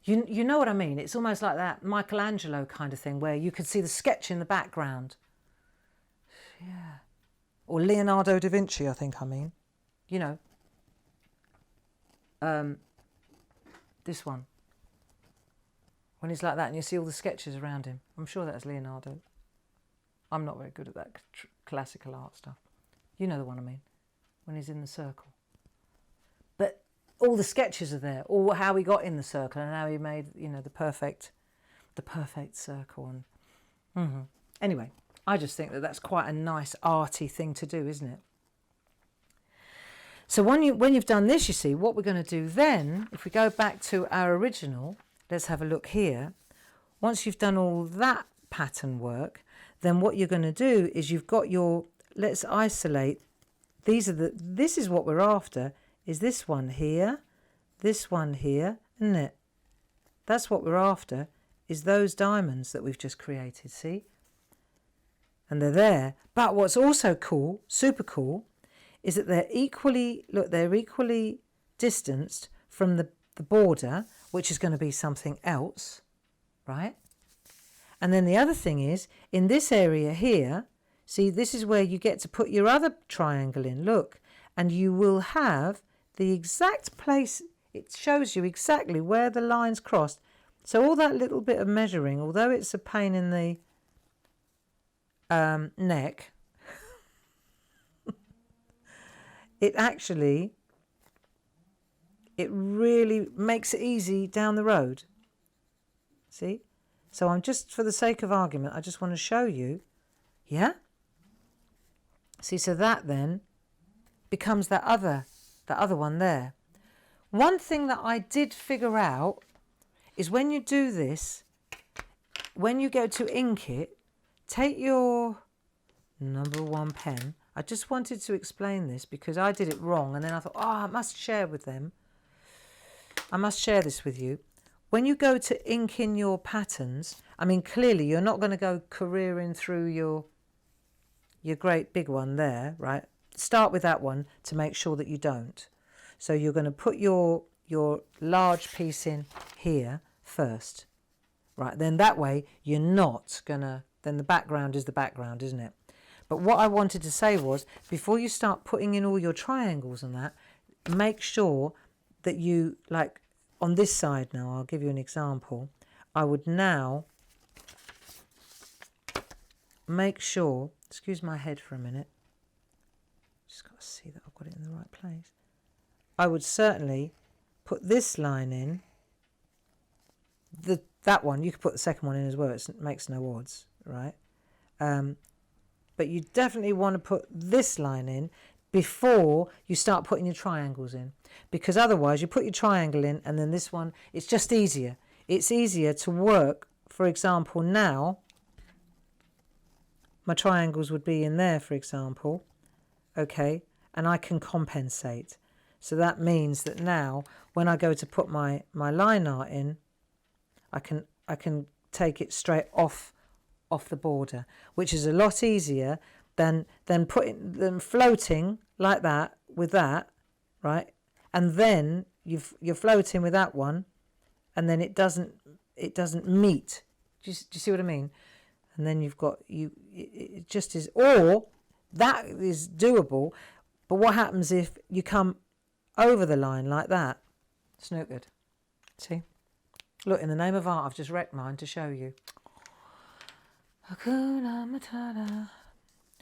you know what I mean? It's almost like that Michelangelo kind of thing where you could see the sketch in the background. yeah. Or Leonardo da Vinci, I think I mean. You know. This one. When he's like that and you see all the sketches around him. I'm sure that's Leonardo. I'm not very good at that classical art stuff. You know the one I mean. When he's in the circle. But all the sketches are there. All how he got in the circle and how he made, you know, the perfect circle. And Anyway, I just think that that's quite a nice arty thing to do, isn't it? So when you've done this, you see, what we're going to do then, if we go back to our original, let's have a look here. Once you've done all that pattern work, then what you're going to do is you've got your, let's isolate, this is what we're after, is this one here, isn't it? That's what we're after, is those diamonds that we've just created, see? And they're there. But what's also cool, super cool, is that they're equally distanced from the border, which is going to be something else, right? And then the other thing is, in this area here, see, this is where you get to put your other triangle in, look, and you will have the exact place, it shows you exactly where the lines crossed. So all that little bit of measuring, although it's a pain in the neck, it really makes it easy down the road. See? So I'm just, for the sake of argument, I just want to show you. Yeah? See, so that then becomes that other one there. One thing that I did figure out is when you do this, when you go to ink it, take your number 1 pen. I just wanted to explain this because I did it wrong, and then I thought, oh, I must share with them. I must share this with you. When you go to ink in your patterns, I mean, clearly you're not going to go careering through your great big one there, right? Start with that one to make sure that you don't. So you're going to put your large piece in here first, right? Then that way you're not going to, then the background is the background, isn't it? But what I wanted to say was, before you start putting in all your triangles and that, make sure that you, like on this side now, I'll give you an example. I would now make sure, excuse my head for a minute, just got to see that I've got it in the right place. I would certainly put this line in, that one, you could put the second one in as well, it makes no odds, right? But you definitely want to put this line in before you start putting your triangles in, because otherwise you put your triangle in and then this one, it's just easier. It's easier to work. For example, now my triangles would be in there, for example, okay, and I can compensate. So that means that now when I go to put my line art in, I can take it straight off the border, which is a lot easier than floating like that with that, right? And then you're floating with that one, and then it doesn't meet. Do you see what I mean? And then you've got it just is, or that is doable. But what happens if you come over the line like that? It's no good. See? Look, in the name of art, I've just wrecked mine to show you. Hakuna Matata.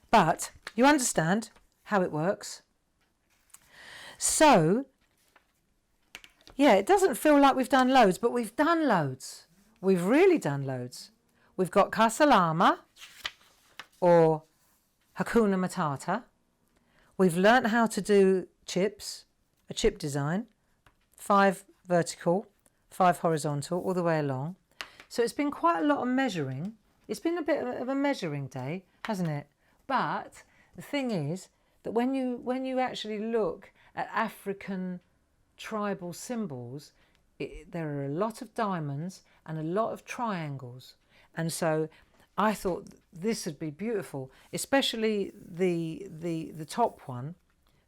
But you understand how it works. So, yeah, it doesn't feel like we've done loads, but we've done loads. We've really done loads. We've got Kasalama or Hakuna Matata. We've learnt how to do chips, a chip design, 5 vertical, 5 horizontal, all the way along. So it's been quite a lot of measuring. It's been a bit of a measuring day, hasn't it? But the thing is that when you actually look at African tribal symbols, there are a lot of diamonds and a lot of triangles. And so I thought this would be beautiful, especially the top one,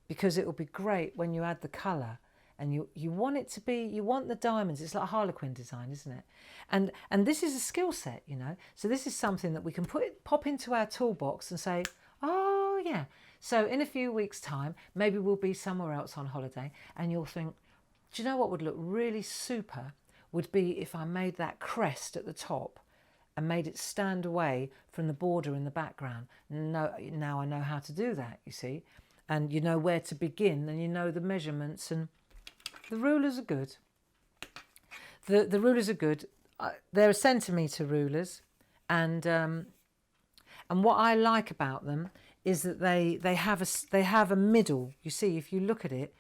because it will be great when you add the colour. And you want it to be, you want the diamonds. It's like a Harlequin design, isn't it? And this is a skill set, you know. So this is something that we can pop into our toolbox and say, Oh, yeah. So in a few weeks' time, maybe we'll be somewhere else on holiday and you'll think, do you know what would look really super? Would be if I made that crest at the top and made it stand away from the border in the background. No, now I know how to do that, you see. And you know where to begin and you know the measurements, and the rulers are good. The rulers are good. They're centimetre rulers, and what I like about them is that they have a middle. You see, if you look at it,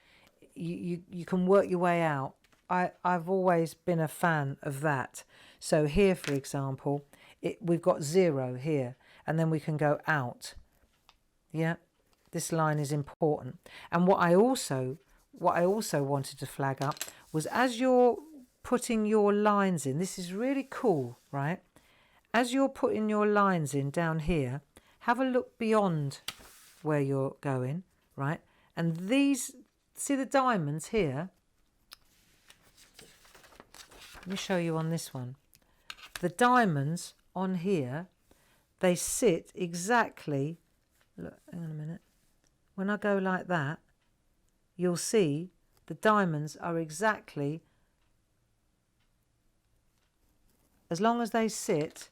you can work your way out. I've always been a fan of that. So here, for example, we've got 0 here, and then we can go out. Yeah, this line is important. And what I also wanted to flag up was, as you're putting your lines in, this is really cool, right? As you're putting your lines in down here, have a look beyond where you're going, right? And these, see the diamonds here? Let me show you on this one. The diamonds on here, they sit exactly, look, hang on a minute. When I go like that, you'll see the diamonds are exactly, as long as they sit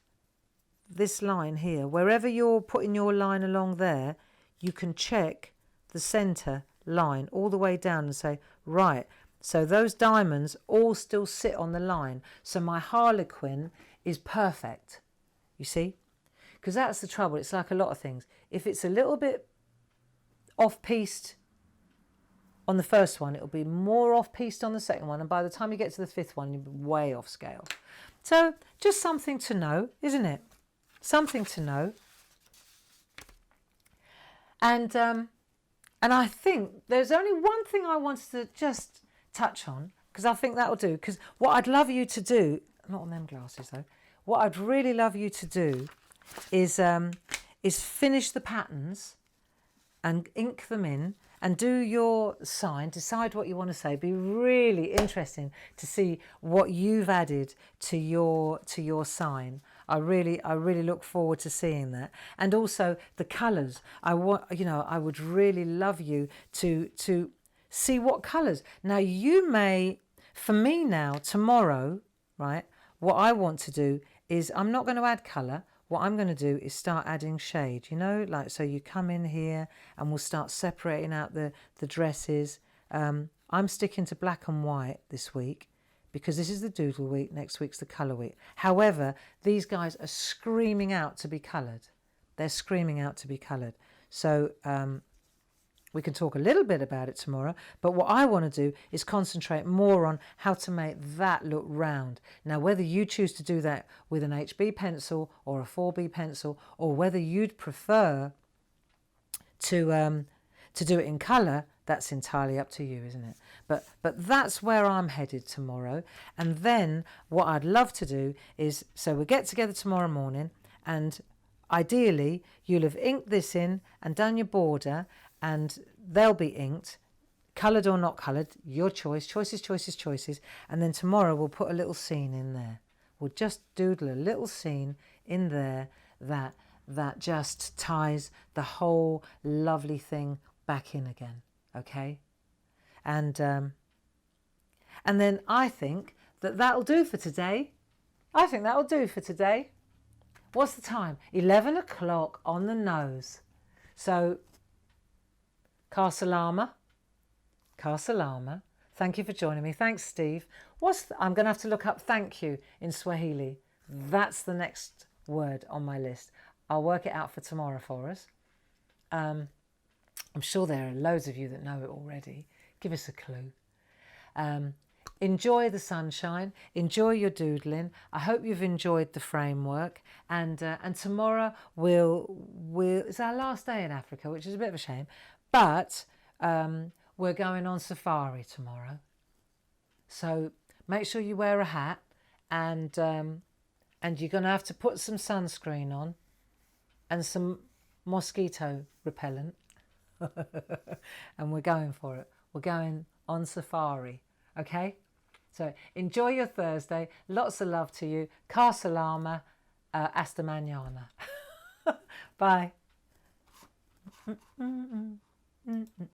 this line here, wherever you're putting your line along there, you can check the center line all the way down and say, right, so those diamonds all still sit on the line. So my harlequin is perfect, you see? Because that's the trouble. It's like a lot of things. If it's a little bit off-piste on the first one, it'll be more off-piste on the second one. And by the time you get to the 5th one, you'll be way off scale. So just something to know, isn't it? Something to know. And I think there's only one thing I wanted to just touch on, because I think that'll do. Because what I'd love you to do, not on them glasses though, what I'd really love you to do is finish the patterns and ink them in and do your sign, decide what you want to say. It'd be really interesting to see what you've added to your sign. I really look forward to seeing that. And also the colours. I would really love you to see what colours. Now you may, for me now, tomorrow, right, what I want to do is, I'm not going to add colour. What I'm going to do is start adding shade, you know, like, so you come in here and we'll start separating out the dresses. I'm sticking to black and white this week because this is the doodle week, next week's the colour week. However, these guys are screaming out to be coloured. They're screaming out to be coloured. So we can talk a little bit about it tomorrow, but what I want to do is concentrate more on how to make that look round. Now, whether you choose to do that with an HB pencil or a 4B pencil, or whether you'd prefer to do it in colour, that's entirely up to you, isn't it? But that's where I'm headed tomorrow. And then what I'd love to do is, so we'll get together tomorrow morning, and ideally you'll have inked this in and done your border, and they'll be inked, coloured or not coloured, your choice, choices. And then tomorrow we'll put a little scene in there. We'll just doodle a little scene in there that just ties the whole lovely thing back in again, okay? And then I think that'll do for today. I think that'll do for today. What's the time? 11 o'clock on the nose. So, Carsalama. Thank you for joining me. Thanks, Steve. I'm going to have to look up thank you in Swahili. That's the next word on my list. I'll work it out for tomorrow for us. I'm sure there are loads of you that know it already. Give us a clue. Enjoy the sunshine. Enjoy your doodling. I hope you've enjoyed the framework. And tomorrow it's our last day in Africa, which is a bit of a shame. But we're going on safari tomorrow. So make sure you wear a hat, and you're going to have to put some sunscreen on and some mosquito repellent. And we're going for it. We're going on safari. Okay? So enjoy your Thursday. Lots of love to you. Carsalama, hasta mañana. Bye. Mm, mm, mm, mm, mm.